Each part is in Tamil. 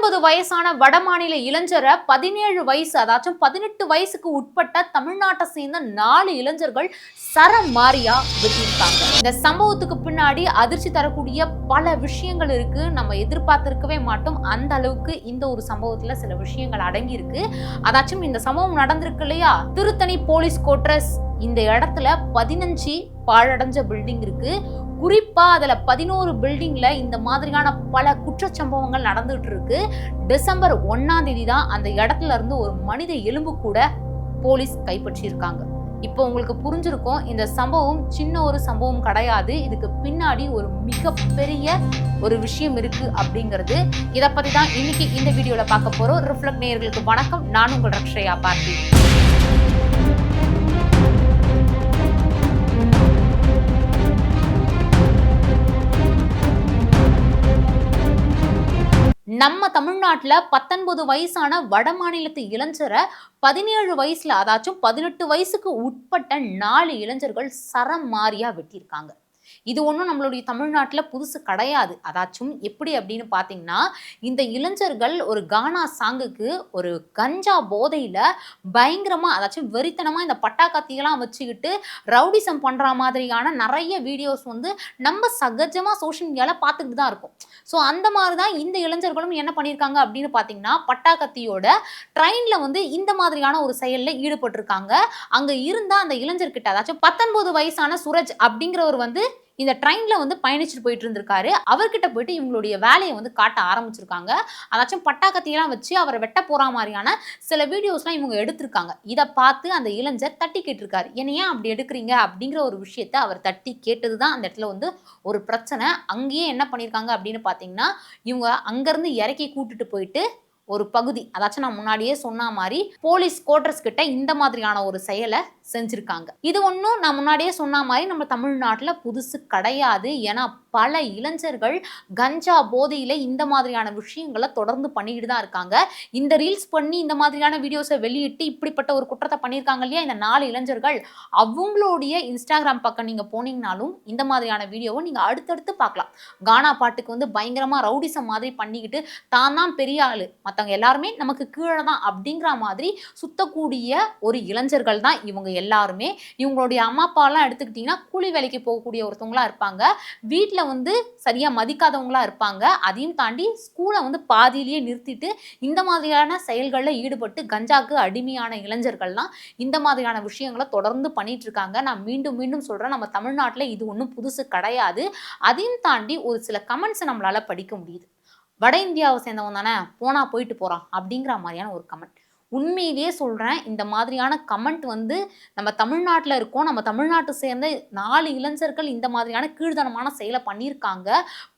19 வயசான வடமாநில இளைஞரை 17 வயசு அதாச்சும் 18 வயசுக்கு உட்பட்ட தமிழ்நாட்டை சேர்ந்த 4 இளைஞர்கள் சரமாரியா வெட்டியிருக்காங்க. இந்த சம்பவத்துக்கு பின்னாடி அதிர்ச்சி தரக்கூடிய பல விஷயங்கள் இருக்கு. நம்ம எதிர்பார்த்திருக்கவே மாட்டோம். அந்த அளவுக்கு இந்த ஒரு சம்பவத்துல சில விஷயங்கள் அடங்கி இருக்கு. அதாச்சும் இந்த சம்பவம் நடந்திருக்கு இல்லையா, திருத்தணி போலீஸ் கோட்ரஸ் இந்த இடத்துல 15 பாழடைஞ்ச பில்டிங் இருக்கு. குறிப்பா அதுல 11 பில்டிங்ல இந்த மாதிரியான பல குற்றச்சம்பவங்கள் நடந்துட்டு இருக்கு. டிசம்பர் 1ஆம் தேதி தான் அந்த இடத்துல இருந்து ஒரு மனித எலும்பு கூட போலீஸ் கைப்பற்றியிருக்காங்க. இப்போ உங்களுக்கு புரிஞ்சிருக்கும், இந்த சம்பவம் சின்ன ஒரு சம்பவம் கிடையாது. இதுக்கு பின்னாடி ஒரு மிகப்பெரிய ஒரு விஷயம் இருக்கு அப்படிங்கிறது. இதை பத்தி தான் இன்னைக்கு இந்த வீடியோல பார்க்க போறோம். ரிஃப்ளெக்ட் நேயர்களுக்கு வணக்கம். நான் உங்கள் ரக்ஷயா பார்த்தி. நம்ம தமிழ்நாட்டுல 19 வயசான வட மாநிலத்து இளைஞரை 17 வயசுல அதாச்சும் 18 வயசுக்கு உட்பட்ட 4 இளைஞர்கள் சரமாரியா வெட்டியிருக்காங்க. இது ஒன்றும் நம்மளுடைய தமிழ்நாட்டில் புதுசு கிடையாது. அதாச்சும் எப்படி அப்படின்னு பார்த்தீங்கன்னா, இந்த இளைஞர்கள் ஒரு கானா சாங்குக்கு ஒரு கஞ்சா போதையில் பயங்கரமாக அதாச்சும் வெறித்தனமாக இந்த பட்டாக்கத்தியெல்லாம் வச்சுக்கிட்டு ரவுடிசம் பண்ணுற மாதிரியான நிறைய வீடியோஸ் வந்து நம்ம சகஜமாக சோஷியல் மீடியாவில் பார்த்துக்கிட்டு தான் இருக்கோம். ஸோ அந்த மாதிரி தான் இந்த இளைஞர்களும் என்ன பண்ணியிருக்காங்க அப்படின்னு பார்த்தீங்கன்னா, பட்டாக்கத்தியோட ட்ரெயினில் வந்து இந்த மாதிரியான ஒரு செயலில் ஈடுபட்டிருக்காங்க. அங்கே இருந்த அந்த இளைஞர்கிட்ட அதாச்சும் 19 வயசான சுரஜ் அப்படிங்கிறவர் வந்து இந்த ட்ரெயின்ல வந்து பயணிச்சுட்டு போயிட்டு இருந்திருக்காரு. அவர்கிட்ட போயிட்டு இவங்களுடைய வேலையை வந்து காட்ட ஆரம்பிச்சிருக்காங்க. அதாச்சும் பட்டாக்கத்தியெல்லாம் வச்சு அவரை வெட்ட போற மாதிரியான சில வீடியோஸ்லாம் இவங்க எடுத்திருக்காங்க. இதை பார்த்து அந்த இளைஞர் தட்டி கேட்டிருக்காரு. என்ன ஏன் அப்படி எடுக்கிறீங்க அப்படிங்கிற ஒரு விஷயத்த அவர் தட்டி கேட்டது தான் அந்த இடத்துல வந்து ஒரு பிரச்சனை. அங்கேயே என்ன பண்ணியிருக்காங்க அப்படின்னு பார்த்தீங்கன்னா, இவங்க அங்கேருந்து இறக்கி கூட்டிட்டு போயிட்டு ஒரு பகுதி அதாச்சும் நான் முன்னாடியே சொன்ன மாதிரி போலீஸ் கோட்ரஸ் கிட்ட இந்த மாதிரியான ஒரு செயலை செஞ்சிருக்காங்க. இது ஒன்றும் நான் முன்னாடியே சொன்ன மாதிரி நம்ம தமிழ்நாட்டில் புதுசு கிடையாது. ஏன்னா பல இளைஞர்கள் கஞ்சா போதையில இந்த மாதிரியான விஷயங்களை தொடர்ந்து பண்ணிக்கிட்டு தான் இருக்காங்க. இந்த ரீல்ஸ் பண்ணி இந்த மாதிரியான வீடியோஸை வெளியிட்டு இப்படிப்பட்ட ஒரு குற்றத்தை பண்ணியிருக்காங்க இல்லையா இந்த 4 இளைஞர்கள், அவங்களுடைய இன்ஸ்டாகிராம் பக்கம் நீங்க போனீங்கனாலும் இந்த மாதிரியான வீடியோவை நீங்க அடுத்தடுத்து பார்க்கலாம். கானா பாட்டுக்கு வந்து பயங்கரமா ரவுடிசம் மாதிரி பண்ணிக்கிட்டு தான் தான் பெரிய ஆளு, மற்றவங்க எல்லாருமே நமக்கு கீழே தான் அப்படிங்கிற மாதிரி சுத்தக்கூடிய ஒரு இளைஞர்கள் தான் இவங்க எல்லாருமே. இவங்களுடைய அம்மா அப்பாலாம் எடுத்துக்கிட்டிங்கன்னா கூலி வேலைக்கு போகக்கூடிய ஒருத்தவங்களா இருப்பாங்க. வீட்டில் வந்து சரியா மதிக்காதவங்களா இருப்பாங்க. அதையும் தாண்டி ஸ்கூலை வந்து பாதியிலேயே நிறுத்திட்டு இந்த மாதிரியான செயல்களில் ஈடுபட்டு கஞ்சாக்கு அடிமையான இளைஞர்கள்லாம் இந்த மாதிரியான விஷயங்களை தொடர்ந்து பண்ணிட்டு இருக்காங்க. நான் மீண்டும் மீண்டும் சொல்றேன், நம்ம தமிழ்நாட்டில் இது ஒன்றும் புதுசு கிடையாது. அதையும் தாண்டி ஒரு சில கமெண்ட்ஸை நம்மளால படிக்க முடியுது. வட இந்தியாவை சேர்ந்தவன் தானே, போனா போயிட்டு போறான் அப்படிங்கிற மாதிரியான ஒரு கமெண்ட். உண்மையிலேயே சொல்றேன், இந்த மாதிரியான கமெண்ட் வந்து நம்ம தமிழ்நாட்டில் இருக்கோம். நம்ம தமிழ்நாட்டை சேர்ந்த 4 இளைஞர்கள் இந்த மாதிரியான கீழ்த்தனமான செயலை பண்ணியிருக்காங்க.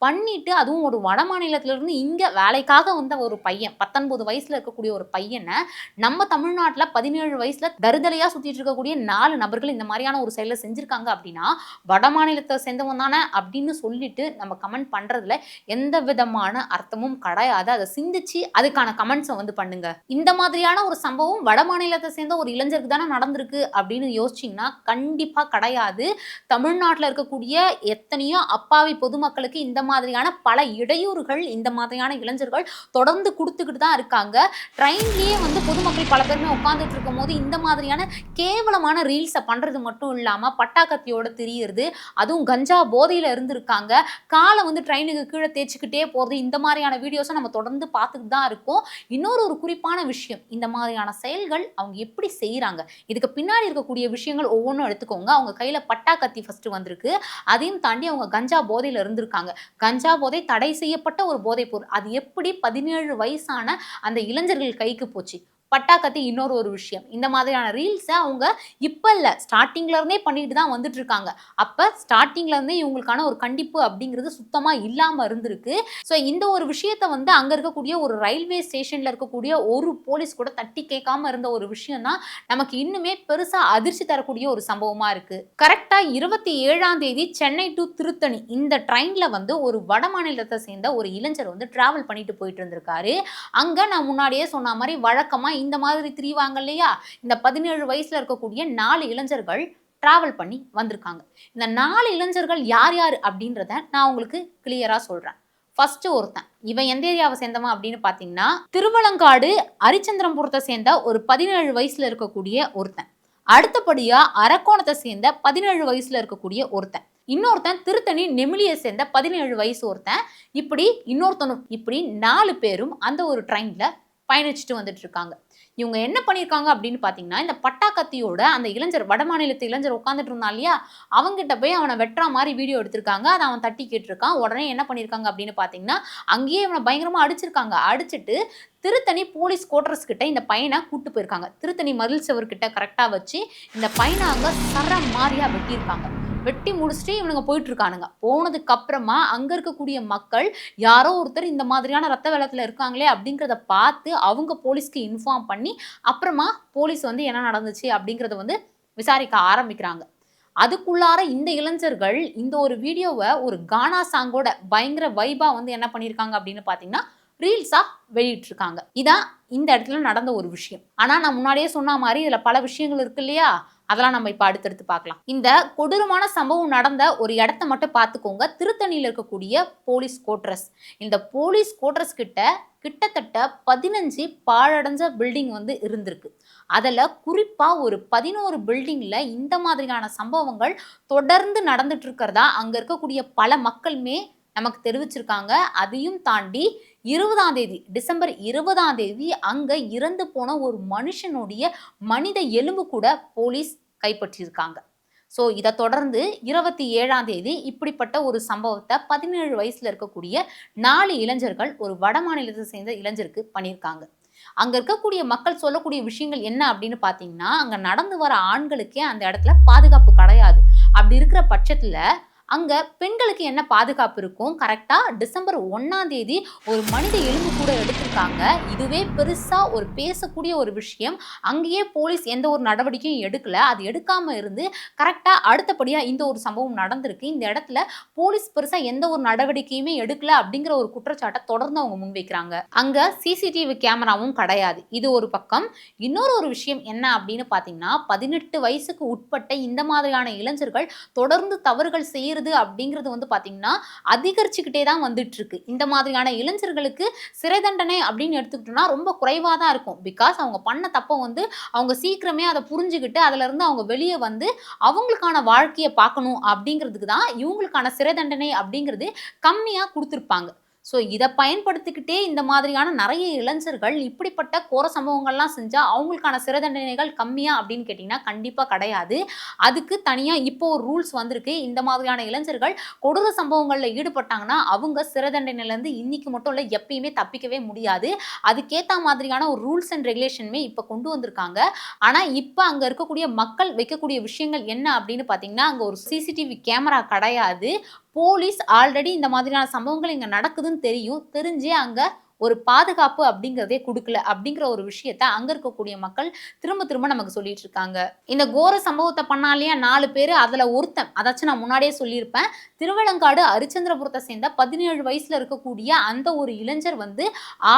பண்ணிட்டு அதுவும் ஒரு வட மாநிலத்திலிருந்து இங்கே வேலைக்காக வந்த ஒரு பையன், 19 வயசுல இருக்கக்கூடிய ஒரு பையனை நம்ம தமிழ்நாட்டில் 17 வயசுல தருதலையா சுத்திட்டு இருக்கக்கூடிய 4 நபர்கள் இந்த மாதிரியான ஒரு செயலை செஞ்சிருக்காங்க அப்படின்னா, வட மாநிலத்தை சேர்ந்தவன் தானே அப்படின்னு சொல்லிட்டு நம்ம கமெண்ட் பண்றதுல எந்த விதமான அர்த்தமும் கிடையாது. அதை சிந்திச்சு அதுக்கான கமெண்ட்ஸை வந்து பண்ணுங்க. இந்த மாதிரியான ஒரு சம்பவம் வட மாநிலத்தை சேர்ந்த ஒரு இளைஞருக்கு தானே நடந்திருக்கு அப்படின்னு யோசிச்சிங்கன்னா கண்டிப்பா கிடையாது. தமிழ்நாட்டில் இருக்கக்கூடிய எத்தனையோ அப்பாவி பொதுமக்களுக்கு இந்த மாதிரியான பல இடையூறுகள் இந்த மாதிரியான இளைஞர்கள் தொடர்ந்து கொடுத்துக்கிட்டு தான் இருக்காங்க. ட்ரெயின்லேயே வந்து பொதுமக்கள் பல பேருமே உட்காந்துட்டு இருக்கும் போது இந்த மாதிரியான கேவலமான ரீல்ஸை பண்றது மட்டும் இல்லாம பட்டாக்கத்தியோட திரியிறது, அதுவும் கஞ்சா போதையில இருந்திருக்காங்க. காலை வந்து ட்ரெயினுக்கு கீழே தேய்ச்சிக்கிட்டே போறது, இந்த மாதிரியான வீடியோஸை நம்ம தொடர்ந்து பார்த்துட்டு தான் இருக்கோம். இன்னொரு குறிப்பான விஷயம், இந்த மாதிரியான செயல்கள் அவங்க எப்படி செய்யறாங்க, இதுக்கு பின்னாடி இருக்கக்கூடிய விஷயங்கள் ஒவ்வொன்றும் எடுத்துக்கோங்க. அவங்க கையில பட்டாக்கத்தி ஃபர்ஸ்ட் வந்திருக்கு. அதையும் தாண்டி அவங்க கஞ்சா போதையில இருந்திருக்காங்க. கஞ்சா போதை தடை செய்யப்பட்ட ஒரு போதைப் பொருள். அது எப்படி 17 வயசான அந்த இளைஞர்கள் கைக்கு போச்சு? பட்டாக்கத்தி இன்னொரு ஒரு விஷயம். இந்த மாதிரியான ரீல்ஸை அவங்க இப்போ இல்லை, ஸ்டார்டிங்ல இருந்தே பண்ணிட்டு தான் வந்துட்டு இருக்காங்க. அப்போ ஸ்டார்டிங்ல இருந்தே இவங்களுக்கான ஒரு கண்டிப்பு அப்படிங்கிறது சுத்தமா இல்லாம இருந்திருக்கு. ஸோ இந்த ஒரு விஷயத்த வந்து அங்க இருக்கக்கூடிய ஒரு ரயில்வே ஸ்டேஷன்ல இருக்கக்கூடிய ஒரு போலீஸ் கூட தட்டி கேட்காம இருந்த ஒரு விஷயம் தான் நமக்கு இன்னுமே பெருசா அதிர்ச்சி தரக்கூடிய ஒரு சம்பவமா இருக்கு. கரெக்டா 27ஆம் தேதி சென்னை டு திருத்தணி இந்த ட்ரெயின்ல வந்து ஒரு வட மாநிலத்தை சேர்ந்த ஒரு இளைஞர் வந்து டிராவல் பண்ணிட்டு போயிட்டு இருந்திருக்காரு. அங்க நான் முன்னாடியே சொன்ன மாதிரி வழக்கமா இந்த மாதிரி திரிவாங்க இல்லையா, இந்த 17 வயசுல இருக்கக்கூடிய 4 இளைஞர்கள் டிராவல் பண்ணி வந்திருக்காங்க. இந்த 4 இளைஞர்கள் யார் யார் அப்படின்றத நான் உங்களுக்கு கிளியரா சொல்றேன். ஃபர்ஸ்ட் ஒருத்தன் இவன் எந்த ஏரியாவை சேர்ந்தவன் அப்படின்னு பாத்தீங்கன்னா திருவலங்காடு அரிச்சந்திரபுரத்தை சேர்ந்த ஒரு 17 வயசுல இருக்கக்கூடிய ஒருத்தன். அடுத்தபடியா அரக்கோணத்தை சேர்ந்த 17 வயசுல இருக்கக்கூடிய ஒருத்தன். இன்னொருத்தன் திருத்தணி நெமிலியை சேர்ந்த 17 வயசு ஒருத்தன். இப்படி இன்னொருத்தனும், இப்படி 4 பேரும் அந்த ஒரு ட்ரெயின்ல பயணிச்சுட்டு வந்துட்டு இருக்காங்க. இவங்க என்ன பண்ணியிருக்காங்க அப்படின்னு பார்த்தீங்கன்னா, இந்த பட்டாக்கத்தியோட அந்த இளைஞர், வட மாநிலத்து இளைஞர் உட்காந்துட்டு இருந்தான் இல்லையா, அவங்ககிட்ட போய் அவனை வெட்டுற மாதிரி வீடியோ எடுத்திருக்காங்க. அதை அவன் தட்டி கேட்டிருக்கான். உடனே என்ன பண்ணியிருக்காங்க அப்படின்னு பார்த்தீங்கன்னா, அங்கேயே இவனை பயங்கரமாக அடிச்சிருக்காங்க. அடிச்சுட்டு திருத்தணி போலீஸ் குவார்டர்ஸ் கிட்ட இந்த பையனை கூட்டு போயிருக்காங்க. திருத்தணி மதில் சுவர்கிட்ட கரெக்டாக வச்சு இந்த பையனை அங்கே சரம் மாதிரியா வெட்டியிருக்காங்க. வெட்டி முடிச்சுட்டு இவனுங்க போயிட்டு இருக்கானுங்க. போனதுக்கு அப்புறமா அங்க இருக்கக்கூடிய மக்கள் யாரோ ஒருத்தர் இந்த மாதிரியான ரத்த வெள்ளத்துல இருக்காங்களே அப்படிங்கிறத பார்த்து அவங்க போலீஸ்க்கு இன்ஃபார்ம் பண்ணி அப்புறமா போலீஸ் வந்து என்ன நடந்துச்சு அப்படிங்கிறத வந்து விசாரிக்க ஆரம்பிக்கிறாங்க. அதுக்குள்ளார இந்த இளைஞர்கள் இந்த ஒரு வீடியோவை ஒரு கானா சாங்கோட பயங்கர வைபா வந்து என்ன பண்ணியிருக்காங்க அப்படின்னு பார்த்தீங்கன்னா ரீல்ஸா வெளியிட்டு இருக்காங்க. இதான் இந்த இடத்துல நடந்த ஒரு விஷயம். ஆனா நான் முன்னாடியே சொன்ன மாதிரி இதுல பல விஷயங்கள் இருக்கு இல்லையா, அதெல்லாம் நம்ம இப்ப அடுத்தடுத்து பார்க்கலாம். இந்த கொடூரமான சம்பவம் நடந்த ஒரு இடத்த மட்டும் பார்த்துக்கோங்க. திருத்தணியில் இருக்கக்கூடிய போலீஸ் குவார்டர்ஸ். இந்த போலீஸ் குவார்டர்ஸ் கிட்ட கிட்டத்தட்ட 15 பாழடைஞ்ச பில்டிங் வந்து இருந்திருக்கு. அதில் குறிப்பாக ஒரு 11 பில்டிங்கில் இந்த மாதிரியான சம்பவங்கள் தொடர்ந்து நடந்துட்டு இருக்கிறதா அங்கே இருக்கக்கூடிய பல மக்களுமே நமக்கு தெரிவிச்சிருக்காங்க. அதையும் தாண்டி 20ஆம் தேதி, டிசம்பர் 20ஆம் தேதி அங்க இறந்து போன ஒரு மனுஷனுடைய மனித எலும்பு கூட போலீஸ் கைப்பற்றியிருக்காங்க. ஸோ இதை தொடர்ந்து 27ஆம் தேதி இப்படிப்பட்ட ஒரு சம்பவத்தை 17 வயசுல இருக்கக்கூடிய 4 இளைஞர்கள் ஒரு வட மாநிலத்தை சேர்ந்த இளைஞருக்கு பண்ணியிருக்காங்க. அங்க இருக்கக்கூடிய மக்கள் சொல்லக்கூடிய விஷயங்கள் என்ன அப்படின்னு பார்த்தீங்கன்னா, அங்க நடந்து வர ஆண்களுக்கே அந்த இடத்துல பாதுகாப்பு கிடையாது. அப்படி இருக்கிற பட்சத்துல அங்க பெண்களுக்கு என்ன பாதுகாப்பு இருக்கும்? கரெக்டா டிசம்பர் 1ஆம் தேதி ஒரு மனித எலும்பு கூட எடுத்திருக்காங்க. இதுவே பெருசா ஒரு பேசக்கூடிய ஒரு விஷயம். அங்கேயே போலீஸ் எந்த ஒரு நடவடிக்கையும் எடுக்கல. அது எடுக்காம இருந்து கரெக்டா அடுத்தபடியா இந்த ஒரு சம்பவம் நடந்திருக்கு. இந்த இடத்துல போலீஸ் பெருசா எந்த ஒரு நடவடிக்கையுமே எடுக்கல அப்படிங்கிற ஒரு குற்றச்சாட்டை தொடர்ந்து அவங்க முன்வைக்கிறாங்க. அங்க சிசிடிவி கேமராவும் கிடையாது. இது ஒரு பக்கம். இன்னொரு ஒரு விஷயம் என்ன அப்படின்னு பாத்தீங்கன்னா, 18 வயசுக்கு உட்பட்ட இந்த மாதிரியான இளைஞர்கள் தொடர்ந்து தவறுகள் செய்ய அப்படிங்கிறது வந்து பாத்தீங்கன்னா அதிகரிச்சுக்கிட்டே தான் வந்துட்டு இருக்கு. இந்த மாதிரியான இளைஞர்களுக்கு சிறை தண்டனை அப்படின்னு எடுத்துக்கிட்டோம்னா ரொம்ப குறைவா தான் இருக்கும். பிகாஸ் அவங்க பண்ண தப்ப வந்து அவங்க சீக்கிரமே அதை புரிஞ்சுக்கிட்டு அதுல இருந்து அவங்க வெளியே வந்து அவங்களுக்கான வாழ்க்கையை பார்க்கணும் அப்படிங்கிறதுக்கு தான் இவங்களுக்கான சிறை தண்டனை அப்படிங்கிறது கம்மியா கொடுத்துருப்பாங்க. ஸோ இதை பயன்படுத்திக்கிட்டே இந்த மாதிரியான நிறைய இளைஞர்கள் இப்படிப்பட்ட கோர சம்பவங்கள்லாம் செஞ்சால் அவங்களுக்கான சிறை தண்டனைகள் கம்மியா அப்படின்னு கேட்டிங்கன்னா கண்டிப்பாக கிடையாது. அதுக்கு தனியாக இப்போ ஒரு ரூல்ஸ் வந்திருக்கு. இந்த மாதிரியான இளைஞர்கள் கொடூர சம்பவங்களில் ஈடுபட்டாங்கன்னா அவங்க சிறை தண்டனையிலேருந்து இன்னைக்கு மட்டும் இல்லை எப்பயுமே தப்பிக்கவே முடியாது. அதுக்கேற்ற மாதிரியான ஒரு ரூல்ஸ் அண்ட் ரெகுலேஷனுமே இப்போ கொண்டு வந்திருக்காங்க. ஆனால் இப்போ அங்கே இருக்கக்கூடிய மக்கள் வைக்கக்கூடிய விஷயங்கள் என்ன அப்படின்னு பார்த்தீங்கன்னா, அங்கே ஒரு சிசிடிவி கேமரா கிடையாது. போலீஸ் ஆல்ரெடி இந்த மாதிரியான சம்பவங்கள் இங்க நடக்குதுன்னு தெரிஞ்சே அங்க ஒரு பாதுகாப்பு அப்படிங்கிறதே கொடுக்கல அப்படிங்கிற ஒரு விஷயத்த அங்க இருக்கக்கூடிய மக்கள் திரும்ப திரும்ப நமக்கு சொல்லிட்டு இருக்காங்க. இந்த கோர சம்பவத்தை பண்ணாலே 4 பேர், அதுல ஒருத்தன், அதாச்சும் நான் முன்னாடியே சொல்லியிருப்பேன், திருவலங்காடு அரிச்சந்திரபுரத்தை சேர்ந்த 17 வயசுல இருக்கக்கூடிய அந்த ஒரு இளைஞர் வந்து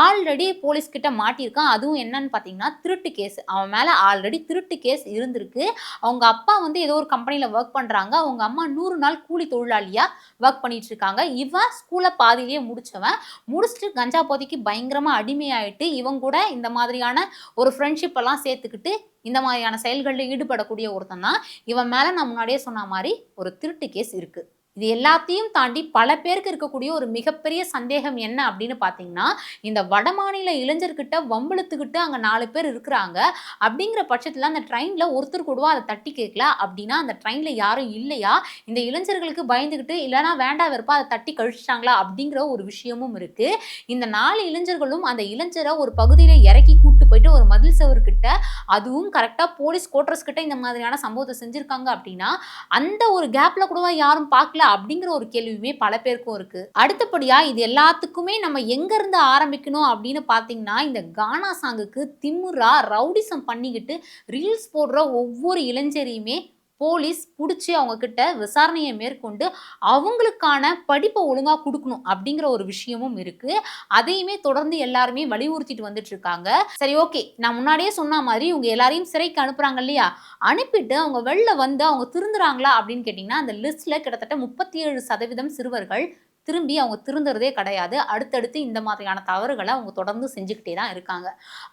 ஆல்ரெடி போலீஸ் கிட்ட மாட்டியிருக்கான். அதுவும் என்னன்னு பாத்தீங்கன்னா திருட்டு கேஸ். அவன் மேல ஆல்ரெடி திருட்டு கேஸ் இருந்திருக்கு. அவங்க அப்பா வந்து ஏதோ ஒரு கம்பெனில ஒர்க் பண்றாங்க. அவங்க அம்மா 100 நாள் கூலி தொழிலாளியா ஒர்க் பண்ணிட்டு இருக்காங்க. இவன் ஸ்கூல்ல பாதியிலேயே முடிச்சுட்டு கஞ்சா போதைக்கு பயங்கரமா அடிமையாயிட்டு இவங்க கூட இந்த மாதிரியான ஒரு ஃப்ரெண்ட்ஷிப் எல்லாம் சேர்த்துக்கிட்டு இந்த மாதிரியான செயல்களில் ஈடுபடக்கூடிய ஒருத்தன் தான். இவன் மேல நான் முன்னாடியே சொன்ன மாதிரி ஒரு திருட்டு கேஸ் இருக்கு. இது எல்லாத்தையும் தாண்டி பல பேருக்கு இருக்கக்கூடிய ஒரு மிகப்பெரிய சந்தேகம் என்ன அப்படின்னு பார்த்தீங்கன்னா, இந்த வடமாநில இளைஞர்கிட்ட வம்பிழுத்துக்கிட்டு அங்கே 4 பேர் இருக்கிறாங்க. அப்படிங்கிற பட்சத்தில் அந்த ட்ரெயினில் ஒருத்தர் கூடவா அதை தட்டி கேட்கல அப்படின்னா அந்த ட்ரெயினில் யாரும் இல்லையா, இந்த இளைஞர்களுக்கு பயந்துக்கிட்டு இல்லைனா வேண்டாம் வெறுப்பா அதை தட்டி கழிச்சிட்டாங்களா அப்படிங்கிற ஒரு விஷயமும் இருக்கு. இந்த 4 இளைஞர்களும் அந்த இளைஞரை ஒரு பகுதியில் இறக்கி கூட்டு போயிட்டு ஒரு மதில் சவர்கிட்ட, அதுவும் கரெக்டாக போலீஸ் குவார்டர்ஸ் கிட்ட இந்த மாதிரியான சம்பவத்தை செஞ்சிருக்காங்க அப்படின்னா அந்த ஒரு கேப்ல கூடவா யாரும் பார்க்கல அப்படிங்கிற ஒரு கேள்வியுமே பல பேருக்கும் இருக்கு. அடுத்தபடியா இது எல்லாத்துக்குமே நம்ம எங்க இருந்து ஆரம்பிக்கணும் அப்படின்னு பாத்தீங்கன்னா, இந்த கானா சாங்குக்கு திமுறா ரவுடிசம் பண்ணிக்கிட்டு ரீல்ஸ் போடுற ஒவ்வொரு இளைஞரையுமே போலீஸ் பிடிச்சி அவங்க கிட்ட விசாரணையை மேற்கொண்டு அவங்களுக்கான படிப்பை ஒழுங்கா கொடுக்கணும் அப்படிங்கிற ஒரு விஷயமும் இருக்கு. அதையுமே தொடர்ந்து எல்லாருமே வலியுறுத்திட்டு வந்துட்டு இருக்காங்க. சரி, ஓகே, நான் முன்னாடியே சொன்ன மாதிரி இவங்க எல்லாரையும் சிறைக்கு அனுப்புறாங்க இல்லையா, அனுப்பிட்டு அவங்க வெளில வந்து அவங்க திருந்துறாங்களா அப்படின்னு கேட்டீங்கன்னா அந்த லிஸ்ட்ல கிட்டத்தட்ட 37% சிறுவர்கள் திரும்பி அவங்க திருந்துறதே கிடையாது. அடுத்தடுத்து இந்த மாதிரியான தவறுகள அவங்க தொடர்ந்து செஞ்சுக்கிட்டே தான் இருக்காங்க.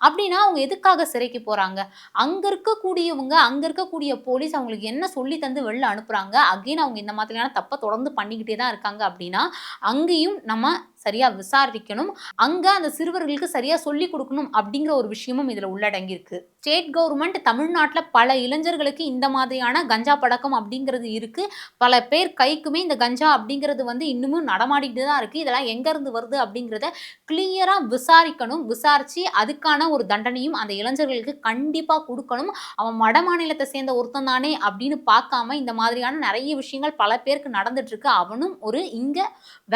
அப்படின்னா அவங்க எதுக்காக சிறைக்கு போறாங்க? அங்க இருக்கக்கூடியவங்க, அங்க இருக்கக்கூடிய போலீஸ் அவங்களுக்கு என்ன சொல்லி தந்து வெளில அனுப்புறாங்க. அகைன் அவங்க இந்த மாதிரியான தப்ப தொடர்ந்து பண்ணிக்கிட்டே தான் இருக்காங்க அப்படின்னா, அங்கேயும் நம்ம சரியா விசாரிக்கணும். அங்க அந்த சிறுவர்களுக்கு சரியா சொல்லிக் குடுக்கணும் அப்படிங்கிற ஒரு விஷயமும் இதுல உள்ளடங்கியிருக்கு. ஸ்டேட் கவர்ன்மெண்ட் தமிழ்நாட்டுல பல இளைஞர்களுக்கு இந்த மாதிரியான கஞ்சா பழக்கம் அப்படிங்கிறது இருக்கு. பல பேர் கைக்குமே இந்த கஞ்சா அப்படிங்கிறது இன்னமும் நடமாடிட்டு தான் இருக்கு. இதெல்லாம் எங்க இருந்து வருது அப்படிங்கிறத கிளியரா விசாரிக்கணும். விசாரிச்சு அதுக்கான ஒரு தண்டனையும் அந்த இளைஞர்களுக்கு கண்டிப்பா குடுக்கணும். அவன் வடமாநிலத்த சேர்ந்த ஒருத்தன் தானே அப்படின்னு பார்க்காம இந்த மாதிரியான நெறைய விஷயங்கள் பல பேருக்கு நடந்துட்டு இருக்கு. அவனும் ஒரு இங்க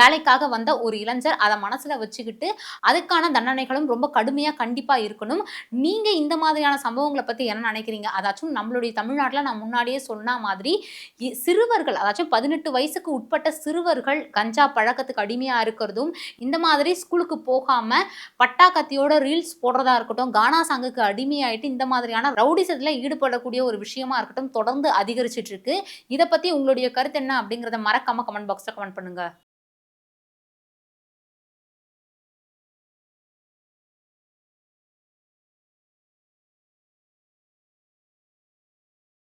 வேலைக்காக வந்த ஒரு இளைஞர். அத மனசுல வச்சுக்கிட்டு அதுக்கான தண்டனைகளும் ரொம்ப கடுமையா கண்டிப்பா இருக்கணும். நீங்க இந்த மாதிரியான சம்பவங்கள பத்தி என்ன நினைக்கிறீங்க? அதாச்சும் நம்மளுடைய தமிழ்நாட்டுல நான் முன்னாடியே சொன்ன மாதிரி சிறுவர்கள் அதாச்சும் 18 வயசுக்கு உட்பட்ட சிறுவர்கள் கஞ்சா பழக்கத்துக்கு அடிமையா இருக்கிறதும், இந்த மாதிரி ஸ்கூலுக்கு போகாம பட்டா கத்தியோட ரீல்ஸ் போடுறதா இருக்கட்டும், கானா சாங்குக்கு அடிமையாயிட்டு இந்த மாதிரியான ரவுடிசத்துல ஈடுபடக்கூடிய ஒரு விஷயமா இருக்கட்டும், தொடர்ந்து அதிகரிச்சுட்டு இருக்கு. இத பத்தி உங்களுடைய கருத்து என்ன அப்படிங்கிறத மறக்காம கமெண்ட் பாக்ஸ்ல கமெண்ட் பண்ணுங்க.